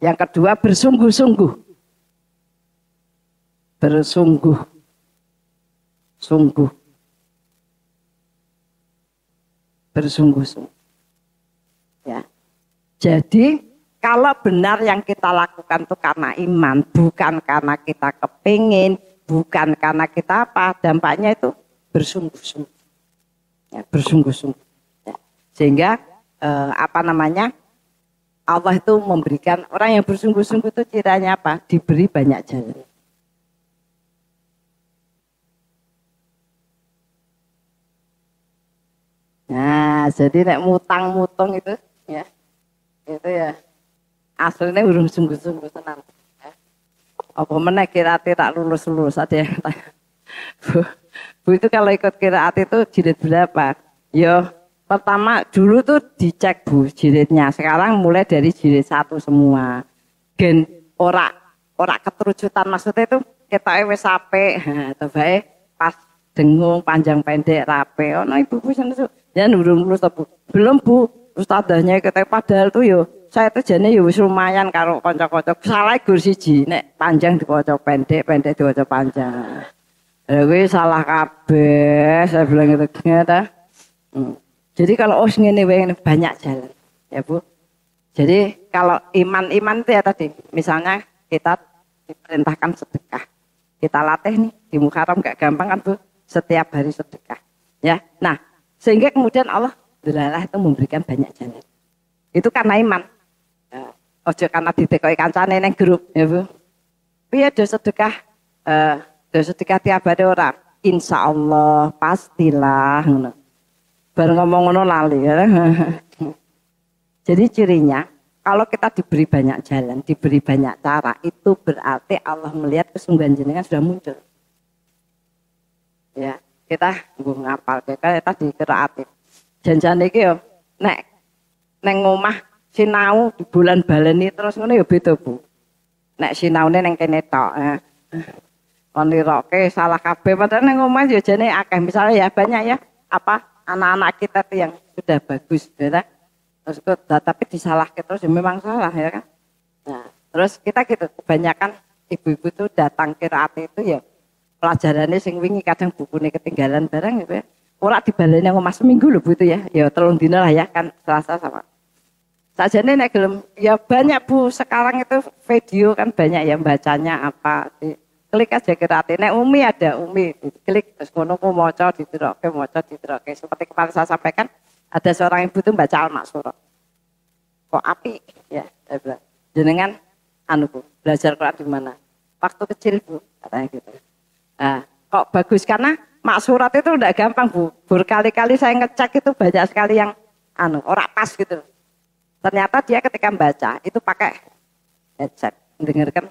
yang kedua bersungguh-sungguh ya. Jadi kalau benar yang kita lakukan itu karena iman, bukan karena kita kepingin, bukan karena kita apa, dampaknya itu bersungguh-sungguh ya, bersungguh-sungguh ya. Sehingga Allah itu memberikan orang yang bersungguh-sungguh itu kiranya apa, diberi banyak jalan. Nah, jadi nek mutang-mutong itu ya aslinya urung sungguh-sungguh tenan. Ya. Apa meneh kiraate tak lulus-lulus ada yang tanya. Bu itu kalau ikut kiraat itu jilid berapa? Yo, pertama dulu tuh dicek Bu jilidnya. Sekarang mulai dari jilid 1 semua. Gen ora keterucutan maksudnya itu ketoke wis apik. Nah, bae pas dengung panjang pendek rapi. Oh, no ibu seneng. Ya urung lulus Bu. Belum Bu, ustadzahnya kita padahal tuh yo saya tuh jane yo wis lumayan karo kanca-kanca. Salah gur siji, nek panjang diwaca pendek, pendek diwaca panjang. Lha kuwi salah kabeh, saya bilang gitu ternyata. Jadi kalau ngene wae banyak jalan, ya Bu. Jadi kalau iman itu ya tadi, misalnya kita diperintahkan sedekah. Kita latih nih di Muharram gak gampang kan Bu, setiap hari sedekah. Ya. Nah, sehingga kemudian Allah itu memberikan banyak jalan. Itu karena iman. Ojo karena ditekoki kancane neng grup, ya Bu. Piye do sedekah? Do sedekah tiap hari ora? Insya Allah pastilah ngono. Bar ngomong ngono lali ya. Jadi cirinya kalau kita diberi banyak jalan, diberi banyak cara, itu berarti Allah melihat kesungguhan jenengan sudah muncul. Ya, kita ngapal kita tadi kiraat. Janjane iki yo nek neng omah sinau di bulan baleni terus ngono ya beda Bu. Nek sinaune neng kene tok. Kon liroke salah kabeh padahal neng omah yo jane akeh misalnya ya banyak ya anak-anak kita tuh yang sudah bagus ya. Terus tapi disalahke terus ya memang salah ya kan. Nah, terus kita gitu kebanyakan ibu-ibu tuh datang kiraat itu ya pelajarannya sing wingi kadang bukunya ketinggalan barang gitu ya. Ora dibaleni nang omah seminggu lho Bu itu ya. Ya 3 dina lah ya kan Selasa sama. Sajane nek gelem ya banyak Bu sekarang itu video kan banyak yang bacanya apa. Klik aja kiraate. Nek Umi ada Umi klik terus ngono ku maca diteroke. Seperti kemarin saya sampaikan ada seorang ibu itu baca Al-Maqsurah. Kok apik ya saya bilang. Jenengan Bu belajar Quran di mana? Waktu kecil Bu katanya gitu. Nah, Kok bagus karena maksurat itu udah gampang Bu. Berkali-kali saya ngecek itu banyak sekali yang ora pas gitu. Ternyata dia ketika membaca itu pakai headset, dengarkan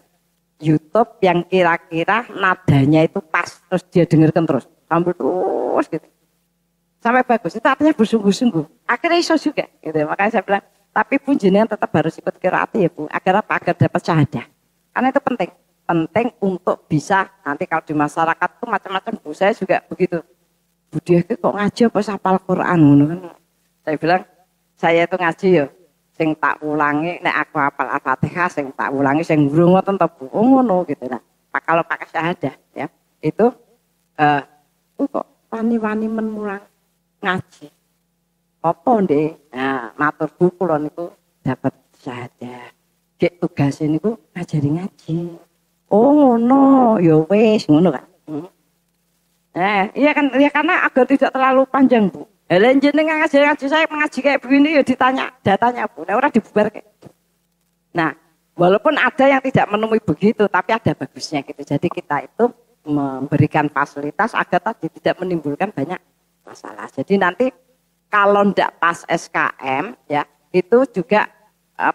YouTube yang kira-kira nadanya itu pas, terus dia dengarkan terus, sambil terus gitu. Sampai bagus, itu artinya bersungguh-sungguh. Akhirnya iso juga gitu. Makanya saya bilang, tapi pun jenengan tetap harus ikut qiraat ya Bu, agar apa? Agar dapat syahadah. Karena itu penting. Penting untuk bisa nanti kalau di masyarakat itu macam-macam Bu. Saya juga begitu. Bu dia kok ngaji apa hafal Quran kan. Saya bilang saya itu ngaji ya sing tak ulangi nek aku hafal Al-Fatihah sing tak ulangi sing burung ngoten to Bu. Oh ngono gitu nah. Kalau pakai syahadah ya. Itu kok wani-wani menmulang ngaji. Apa ndek? Nah, matur Bu kula niku dapat syahadah. Gek tugas niku ngajari ngaji. Oh ngono, ya wis ngono kan. Iya kan, ya karena agar tidak terlalu panjang Bu. Lah jenengan ngaji saya mengaji kayak begini ya ditanya datanya Bu. Nah ora dibubar kayak. Nah, walaupun ada yang tidak menemui begitu, tapi ada bagusnya gitu. Jadi kita itu memberikan fasilitas agar tadi tidak menimbulkan banyak masalah. Jadi nanti kalau ndak pas SKM ya, itu juga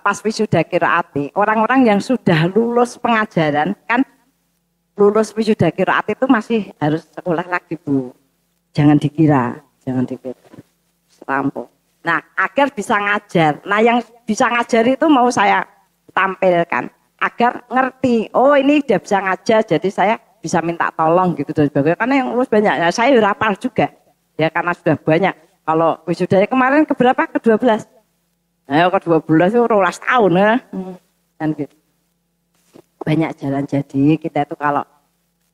pas wisuda qiraat, orang-orang yang sudah lulus pengajaran kan lulus wisuda qiraat itu masih harus sekolah lagi Bu. Jangan dikira rampung. Nah, agar bisa ngajar. Nah, yang bisa ngajar itu mau saya tampilkan agar ngerti. Oh, ini dia bisa ngajar, jadi saya bisa minta tolong gitu dan sebagainya. Karena yang lulus banyak. Nah, saya hafal juga. Ya karena sudah banyak. Kalau wisudanya kemarin keberapa? Ke-12. Nah, ke-12 itu 12 tahun ya. Dan gitu. Banyak jalan jadi kita itu kalau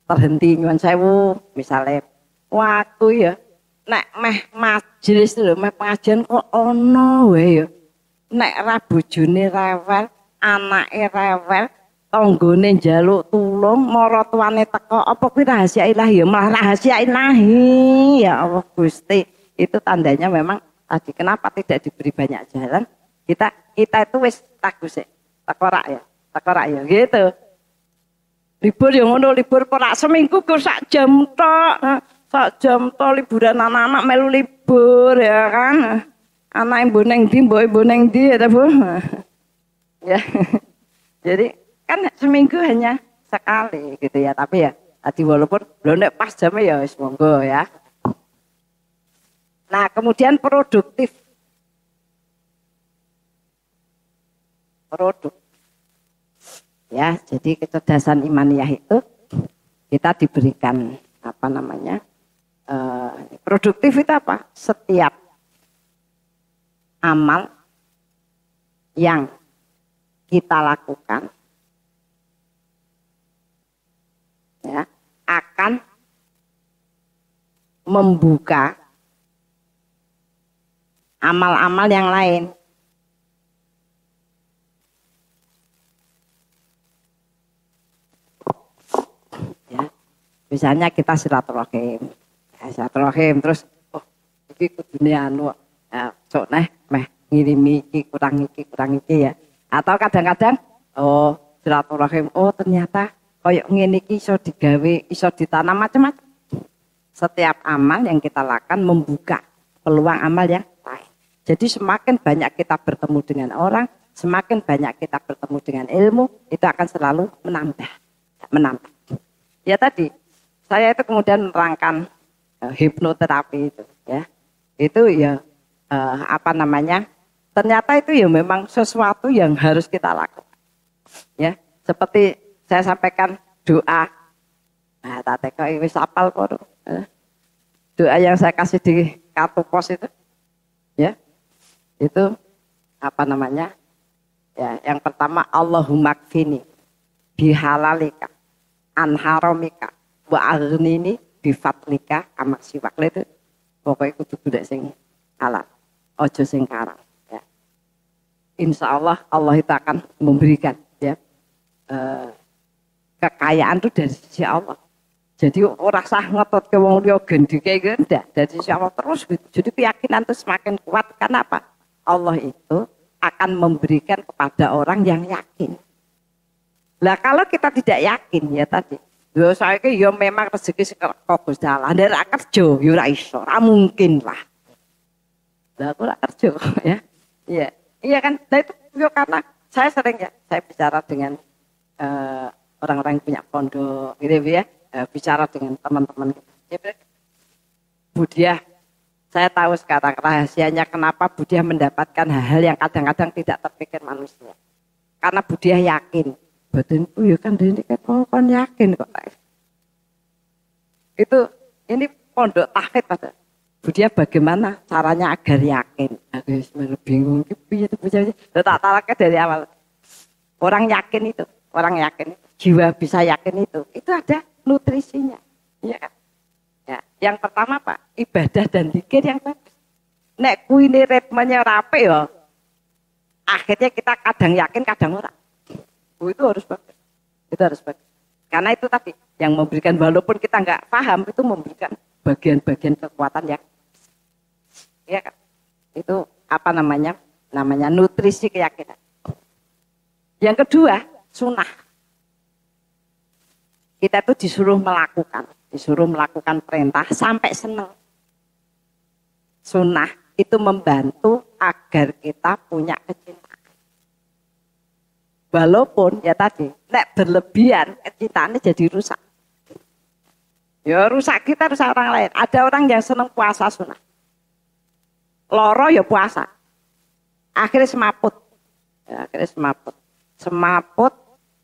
terhenti nyuwun sewu misalnya waktu ya nek meh majelis lho meh pengajian kok ono wae ya nek ra bojone rewel anake rewel tanggane njaluk tulung maratuwane teko apa kuwi rahasia ilahi ya malah rahasia ilahi ya Allah Gusti itu tandanya memang tadi kenapa tidak diberi banyak jalan kita itu wis tagus tekorak ya gitu libur yang ngono libur perak seminggu kok sak jam tok liburan anak-anak melu libur ya kan anak ibu neng di ibu neng di ya Bu ya jadi kan seminggu hanya sekali gitu ya tapi ya tadi walaupun belum pas jamnya ya wis monggo ya. Nah kemudian produktif ya jadi kecerdasan imaniyah itu kita diberikan apa namanya produktif itu apa setiap amal yang kita lakukan ya akan membuka amal-amal yang lain. Misalnya kita silaturahim, terus oh iki kudune anu sok meh ngirimi iki kurang iki ya. Atau kadang-kadang oh silaturahim oh ternyata koyo ngene iki iso digawe, iso ditanam macam-macam. Setiap amal yang kita lakukan membuka peluang amal yang lain. Jadi semakin banyak kita bertemu dengan orang, semakin banyak kita bertemu dengan ilmu, itu akan selalu menambah. Ya tadi saya itu kemudian menerangkan hipnoterapi itu ya. Itu ya apa namanya? Ternyata itu ya memang sesuatu yang harus kita lakukan. Ya, seperti saya sampaikan doa. Nah, tak teko wis apal kok. Doa yang saya kasih di kartu pos itu. Ya. Itu apa namanya? Ya, yang pertama Allahumma kfini bihalalika an haramika wa aghnini bi fadlika amak siwak itu pokoknya kudu golek sing halal ojo sing haram ya. Insyaallah Allah itu akan memberikan ya kekayaan itu dari sisi Allah. Jadi ora sah ngotot ke wong liya gendike ndak dari sisi Allah terus gitu. Jadi keyakinan itu semakin kuat karena apa? Allah itu akan memberikan kepada orang yang yakin. Lah kalau kita tidak yakin ya tadi Yo saiki yo memang rezeki saka Gusti Allah. Nek ra kerja yo ora iso, ora mungkin lah. Lah aku ora kerja ya. Iya. Iya kan? Nah itu yo karena saya sering ya, saya bicara dengan orang-orang yang punya pondok gitu ya. Bicara dengan teman-teman gitu. Budiah, saya tahu sekarang rahasianya kenapa Budiah mendapatkan hal-hal yang kadang-kadang tidak terpikir manusia. Karena Budiah yakin, batinku ya kan ini kan yakin kok. Itu ini pondok tahfidz pada Budiah bagaimana caranya agar yakin. Aku sebenarnya bingung gitu Budiah. Tak talaknya dari awal. Orang yakin itu, jiwa bisa yakin itu ada nutrisinya, ya kan? Ya, yang pertama Pak, ibadah dan zikir yang bagus. Nek kuine ritmenya rapi ya, akhirnya kita kadang yakin, kadang ora. Itu harus bagus. Itu harus bagus. Karena itu tadi yang memberikan, walaupun kita nggak paham, itu memberikan bagian-bagian kekuatan yang, ya kan? Itu apa namanya? Namanya nutrisi keyakinan. Yang kedua, sunnah. Kita itu disuruh melakukan perintah sampai senang. Sunnah itu membantu agar kita punya kecintaan. Walaupun ya tadi, nek berlebihan kecintaannya jadi rusak. Ya rusak kita, rusak orang lain. Ada orang yang senang puasa sunnah. Loro ya puasa. Akhirnya semaput. Ya, semaput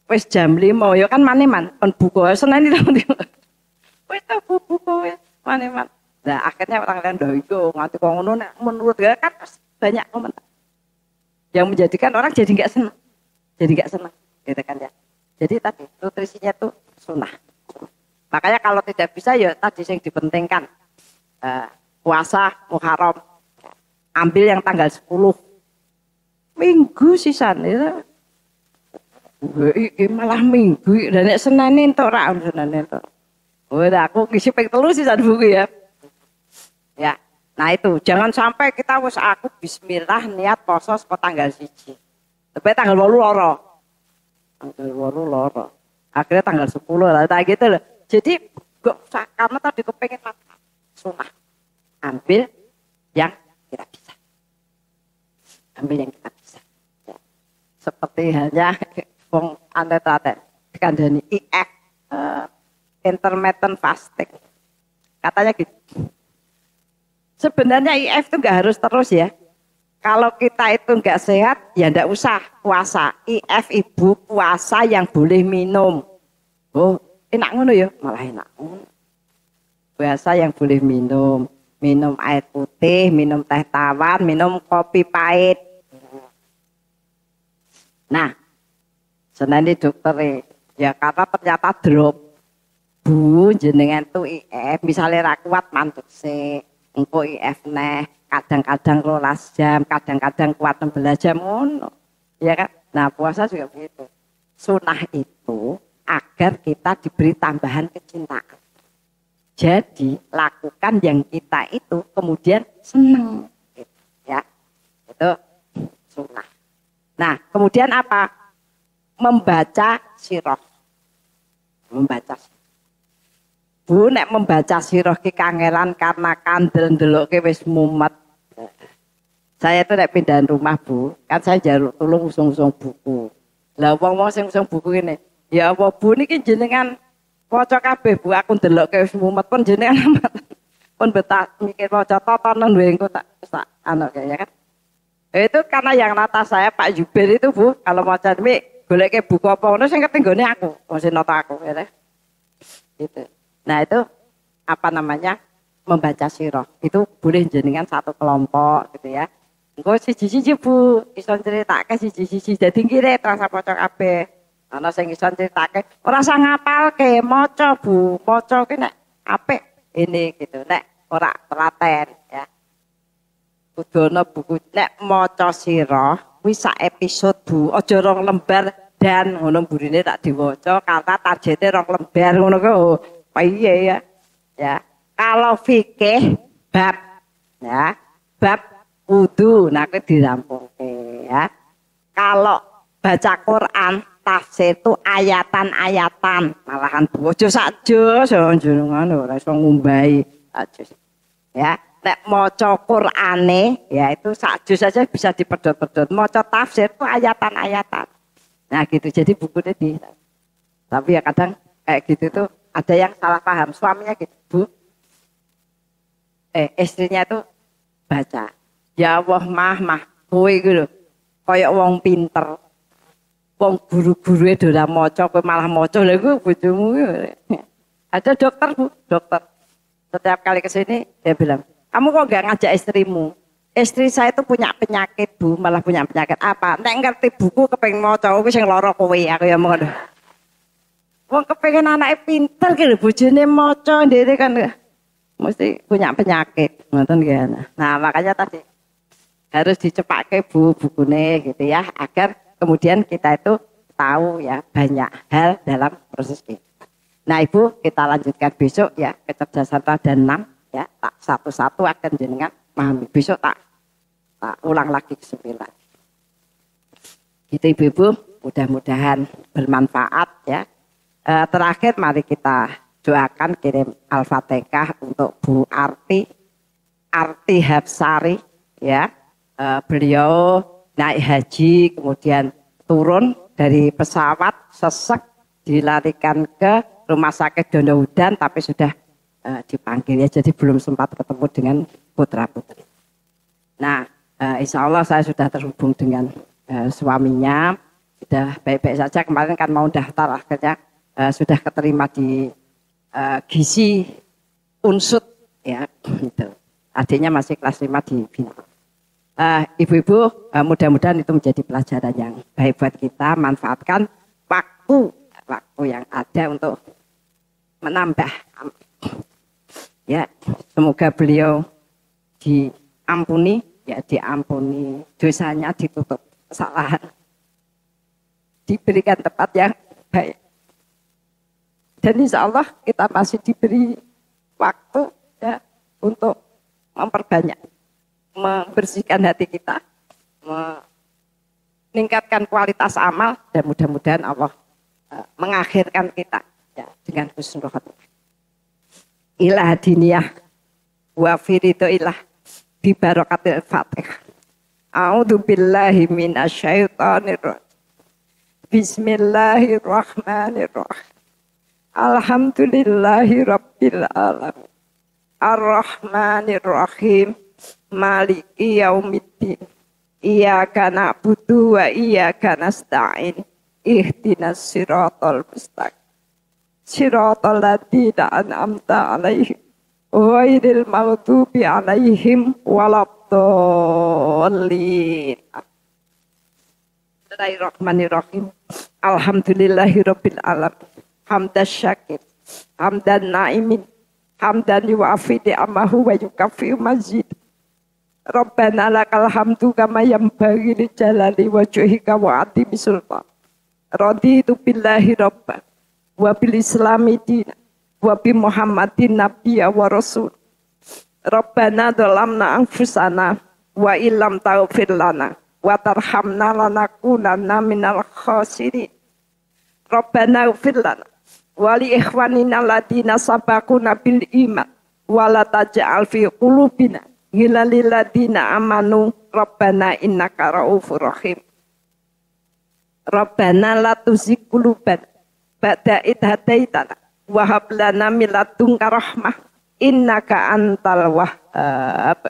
wis jam 5 ya kan maneman kon buka Senin itu. Wis ta buka wis maneman. Nah, akhirnya orang lain ndo iku nganti kok ngono nek menurut kan banyak komentar. Yang menjadikan orang jadi enggak senang. Gitu kan ya. Jadi tadi nutrisinya tuh sunnah. Makanya kalau tidak bisa ya tadi yang dipentingkan. Puasa Muharram. Ambil yang tanggal 10. Minggu sisan ya. Iki malah minggu dan nek Senin entuk ra Senin entuk. Aku ngisi ping 3 sisan buku ya. Ya. Nah itu jangan sampai kita wis aku bismillah niat poso saka tanggal 1. Tapi tanggal 8 loro. Akhirnya tanggal 10 lah tak gitu loh. Jadi kok karena tadi kepengen sunnah. Ambil yang kita bisa. Ya. Seperti halnya wong ante-ante dikandani IF intermittent fasting. Katanya gitu. Sebenarnya IF itu enggak harus terus ya. Kalau kita itu enggak sehat, ya enggak usah puasa. IF ibu puasa yang boleh minum. Oh, enak ngono ya, malah enak. Puasa yang boleh minum. Minum air putih, minum teh tawar, minum kopi pahit. Nah, senani dokter ya karena ternyata drop. Bu, jenengan tuh IF, misalnya ra kuat mantuk sih. Engko IF neh. Kadang-kadang 12 jam, kadang-kadang kuat 16 jam ngono. Ya kan? Nah, puasa juga begitu. Sunnah itu agar kita diberi tambahan kecintaan. Jadi, lakukan yang kita itu kemudian senang. Gitu, ya. Itu sunnah. Nah, kemudian apa? Membaca sirah. Bu nek membaca sirah ki kangelan karena kandel ndelokke wis mumet. Saya tuh nek pindahan rumah Bu, kan saya jaluk tulung usung-usung buku. Lah wong-wong sing usung buku ini, ya apa Bu niki jenengan waca kabeh Bu, aku ndelokke wis mumet pun jenengan pun betah mikir waca totonan wae engko tak anu ya kan. Itu karena yang nata saya Pak Jubir itu Bu, kalau maca mik goleke buku apa ngono sing ketinggone aku, wong sing nata aku ya. Gitu. Nah itu apa namanya membaca sirah itu boleh jenengan satu kelompok gitu ya. Engko siji-siji Bu iso critake siji-siji dadi kire terasa maca kabeh. Ana sing iso critake ora usah ngapalke, maca Bu. Maca ki nek apik ini gitu. Nek ora telaten ya. Kudu ana buku nek maca sirah wis sak episode Bu, aja 2 lembar dan ngono burine tak diwaca karena targete 2 lembar ngono ku. Iya ya, ya. Kalau fikih bab, ya, bab wudu, nah itu dirampungke, ya. Kalau baca Quran tafsir itu ayatan-ayatan, malahan bojo sakjo jenengan ora iso ngumbahi aja. Ya, nek maca Qur'ane ya itu sakjo saja bisa dipedhot-pedhot. Maca tafsir itu ayatan-ayatan. Nah gitu, jadi bukunya tapi ya kadang kayak gitu tuh ada yang salah paham, suaminya gitu, Bu, istrinya tuh baca, ya Allah mah, kowe gitu, kayak wong pinter, wong guru-guru itu udah moco, kowe malah moco, lah gue bojomu. Ada dokter Bu, dokter, setiap kali kesini dia bilang, kamu kok gak ngajak istrimu? Istri saya itu punya penyakit Bu, malah punya penyakit apa? Nek ngerti buku kepengen moco, aku sing loro kowe, aku ya mau. Wong kepengen anaknya pinter gitu, bojone moco, dia kan mesti punya penyakit, nonton gimana? Nah makanya tadi harus dicepake Bu bukunya gitu ya, agar kemudian kita itu tahu ya banyak hal dalam proses ini. Nah Ibu kita lanjutkan besok ya, kecerdasan ada 6 ya, tak satu-satu akan jenengan pahami. Besok tak ulang lagi ke 9. Gitu Ibu-ibu, mudah-mudahan bermanfaat ya. Terakhir mari kita doakan kirim Al-Fatihah untuk Bu Arti Hapsari ya. Beliau naik haji kemudian turun dari pesawat sesek dilarikan ke rumah sakit Donohudan tapi sudah dipanggil ya, jadi belum sempat ketemu dengan putra-putri. Nah insya Allah saya sudah terhubung dengan suaminya, sudah baik-baik saja. Kemarin kan mau daftar, akhirnya sudah keterima di gizi unsut ya gitu. Adiknya masih kelas 5 di Bintang. Ibu-ibu mudah-mudahan itu menjadi pelajaran yang baik buat kita. Manfaatkan waktu yang ada untuk menambah ya, semoga beliau diampuni ya, diampuni dosanya, ditutup kesalahan, diberikan tempat yang baik, dan insya Allah kita masih diberi waktu ya untuk memperbanyak, membersihkan hati kita, meningkatkan kualitas amal, dan mudah-mudahan Allah mengakhirkan kita ya dengan husnul khotimah. Ilah diniyah wa firidu ilah bi barakatil Fatihah. A'udzu billahi minasyaitonir rajim. Bismillahirrahmanirrahim. Alhamdulillahi rabbil alamin. Ar-Rahmanir-Rahim. Maliki yaumiddin. Iyyaka na'budu wa iyyaka nasta'in. Ihdinas siratal mustaqim. Siratal ladzina an'amta 'alaihim ghairil maghdubi 'alaihim waladdallin. Bismillahirrahmanirrahim. Alhamdulillahirabbil alamin. Hamdan syakir, hamdan na'imin, hamdan yu'afi ni'amahu wa yukafi mazid. Rabbana lakal hamdu kama yanbaghi li jalali wajhika wa 'azimi sultan. Raditu billahi rabban wa bil islami dinan wa bi Muhammadin nabiyya wa rasul. Rabbana dhalamna anfusana wa illam taghfir lana wa tarhamna lanakunanna minal khasirin. Rabbana ighfir lana wa li ikhwanina alladziina sabaquna bil iman wa la taj'al fi qulubina ghillan lil ladziina amanu Rabbana innaka ra'ufur rahim. Rabbana la tuzigh qulubana ba'da idh hadaitana wa hab lana min ladunka rahmah innaka antal wahhab.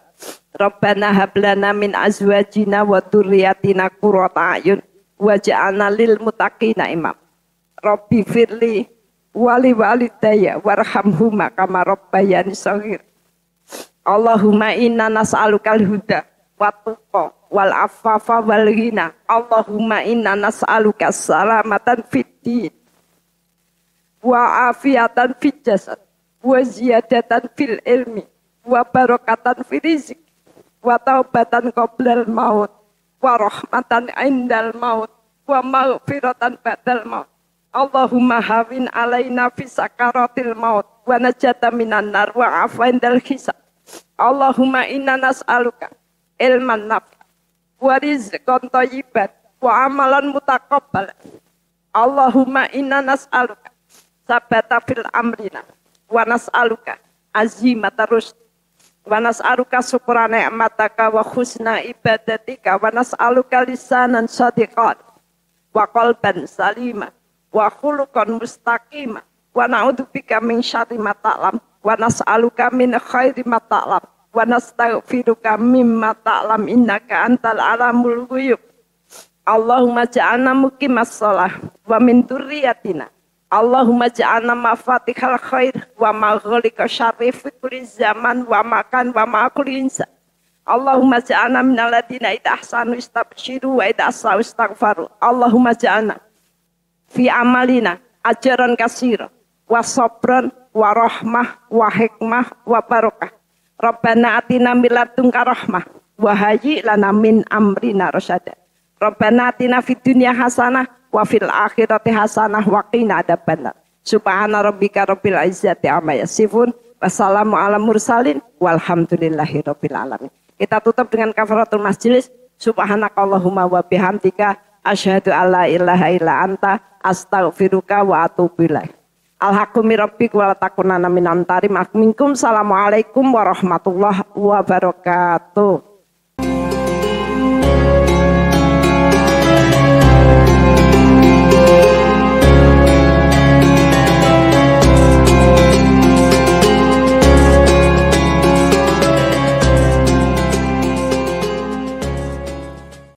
Rabbana hab lana min azwajina wa dzurriyyatina qurrata a'yun waj'alna lil muttaqina imam. Rabbi firli wali walidayya warhamhuma kama rabbayani shaghir. Allahumma inna nas'alukal huda wa tuqa wal afafa wal ghina. Allahumma inna nas'aluka salamatan fid din wa afiatan fid jasad wa ziyadatan fil ilmi wa barakatan fil rizq wa taubatan qoblal maut wa rahmatan indal maut wa maghfiratan ba'dal maut. Allahumma hawin alaina fi sakaratil maut wa najata minan nar wa afa indal hisab. Allahumma inna nas'aluka ilman nafi' wa rizqan thayyiban wa amalan mutaqabbal Allahumma inna nas'aluka sabata fil amrina wa nas'aluka azimata rusd wa nas'aluka syukra ni'mataka wa husna ibadatika wa nas'aluka lisanan shadiqan wa qalban salima wa khuluqan mustaqima wa na'udzubika min syarri ma ta'lam wa nas'aluka min khairi ma ta'lam wa nastaghfiruka mimma ta'lam innaka antal alamul ghuyub. Allahumma ja'alna muqimas shalah wa min dzurriyyatina. Allahumma ja'alna mafatihal khair wa maghliqa syarri fi kulli zaman wa makan wa ma kulli insan. Allahumma ja'alna minal ladina idza ahsanu istabshiru wa idza asa'u istaghfaru. Allahumma ja'alna fi amalina ajran katsira wa sabran wa rahmah wa hikmah wa barakah. Rabbana atina min ladunka rahmah wa hayyi lana min amrina rasyada. Rabbana atina fid dunya hasanah wa fil akhirati hasanah wa qina adzabannar. Subhana rabbika rabbil izzati amma yasifun. Wassalamu ala mursalin walhamdulillahi rabbil alamin. Kita tutup dengan kafaratul majlis. Subhanakallahumma wa bihamdika asyhadu alla ilaha illa anta astaghfiruka wa atubu ilaik. Alhaqqu min rabbik wa la takunanna minal mumtarin. Minkum. Assalamualaikum warahmatullahi wabarakatuh.